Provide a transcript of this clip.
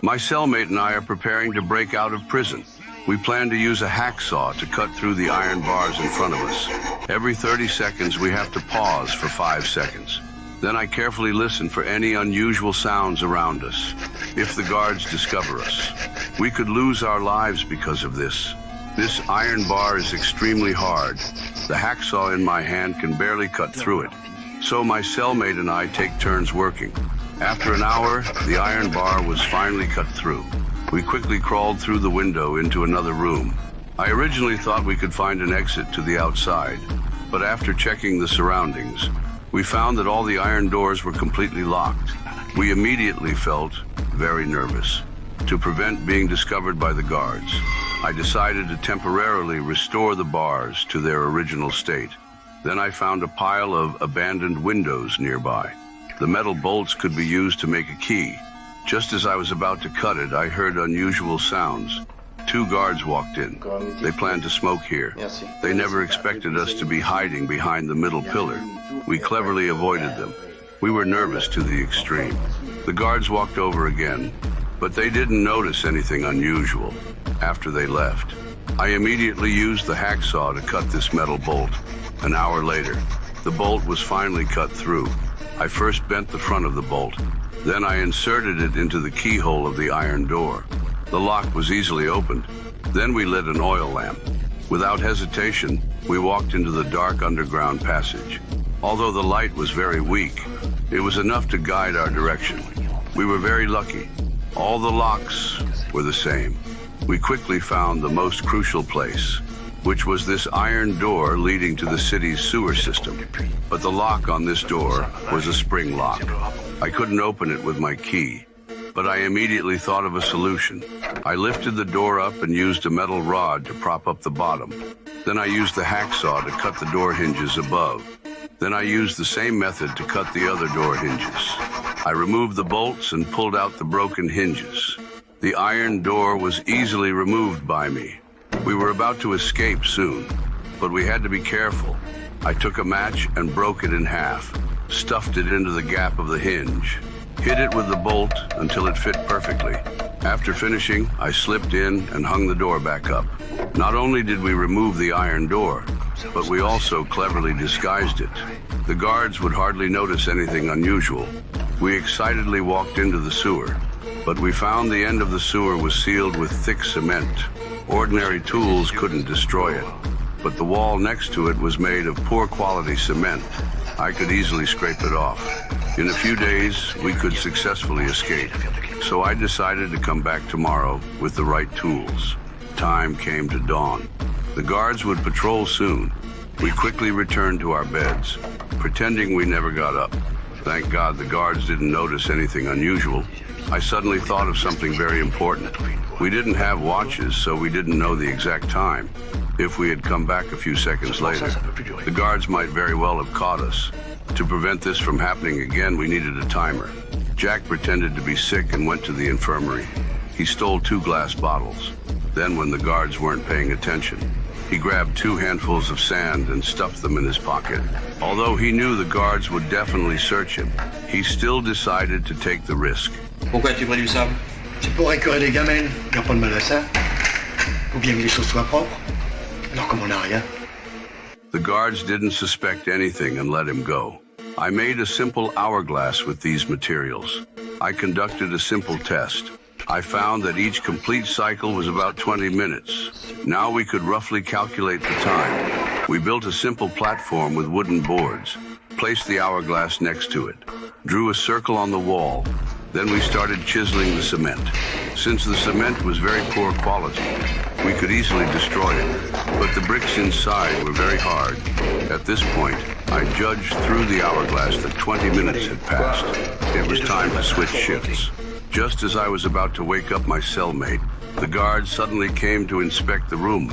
My cellmate and I are preparing to break out of prison. We plan to use a hacksaw to cut through the iron bars in front of us. Every 30 seconds, we have to pause for 5 seconds. Then I carefully listen for any unusual sounds around us. If the guards discover us, we could lose our lives because of this. This iron bar is extremely hard. The hacksaw in my hand can barely cut through it. So my cellmate and I take turns working. After an hour, the iron bar was finally cut through. We quickly crawled through the window into another room. I originally thought we could find an exit to the outside, but after checking the surroundings, we found that all the iron doors were completely locked. We immediately felt very nervous. To prevent being discovered by the guards, I decided to temporarily restore the bars to their original state. Then I found a pile of abandoned windows nearby. The metal bolts could be used to make a key. Just as I was about to cut it, I heard unusual sounds. 2 guards walked in. They planned to smoke here. They never expected us to be hiding behind the middle pillar. We cleverly avoided them. We were nervous to the extreme. The guards walked over again, but they didn't notice anything unusual after they left. I immediately used the hacksaw to cut this metal bolt. An hour later, the bolt was finally cut through. I first bent the front of the bolt. Then I inserted it into the keyhole of the iron door. The lock was easily opened. Then we lit an oil lamp. Without hesitation, we walked into the dark underground passage. Although the light was very weak, it was enough to guide our direction. We were very lucky. All the locks were the same. We quickly found the most crucial place, which was this iron door leading to the city's sewer system. But the lock on this door was a spring lock. I couldn't open it with my key, but I immediately thought of a solution. I lifted the door up and used a metal rod to prop up the bottom. Then I used the hacksaw to cut the door hinges above. Then I used the same method to cut the other door hinges. I removed the bolts and pulled out the broken hinges. The iron door was easily removed by me. We were about to escape soon, but we had to be careful. I took a match and broke it in half, stuffed it into the gap of the hinge, hit it with the bolt until it fit perfectly. After finishing, I slipped in and hung the door back up. Not only did we remove the iron door, but we also cleverly disguised it. The guards would hardly notice anything unusual. We excitedly walked into the sewer, but we found the end of the sewer was sealed with thick cement. Ordinary tools couldn't destroy it, but the wall next to it was made of poor quality cement. I could easily scrape it off. In a few days, we could successfully escape, so I decided to come back tomorrow with the right tools. Time came to dawn. The guards would patrol soon. We quickly returned to our beds, pretending we never got up. Thank God the guards didn't notice anything unusual. I suddenly thought of something very important. We didn't have watches, so we didn't know the exact time. If we had come back a few seconds later, the guards might very well have caught us. To prevent this from happening again, we needed a timer. Jack pretended to be sick and went to the infirmary. He stole 2 glass bottles. Then, when the guards weren't paying attention, he grabbed 2 handfuls of sand and stuffed them in his pocket. Although he knew the guards would definitely search him, he still decided to take the risk. Pourquoi tu pris du sable? C'est pour écœurer les gamelles, garde pas de malassins. Faut bien que les choses soient propres. Alors comme on n'a rien. The guards didn't suspect anything and let him go. I made a simple hourglass with these materials. I conducted a simple test. I found that each complete cycle was about 20 minutes. Now we could roughly calculate the time. We built a simple platform with wooden boards, placed the hourglass next to it, drew a circle on the wall. Then we started chiseling the cement. Since the cement was very poor quality, we could easily destroy it, but the bricks inside were very hard. At this point, I judged through the hourglass that 20 minutes had passed. It was time to switch shifts. Just as I was about to wake up my cellmate, the guards suddenly came to inspect the room.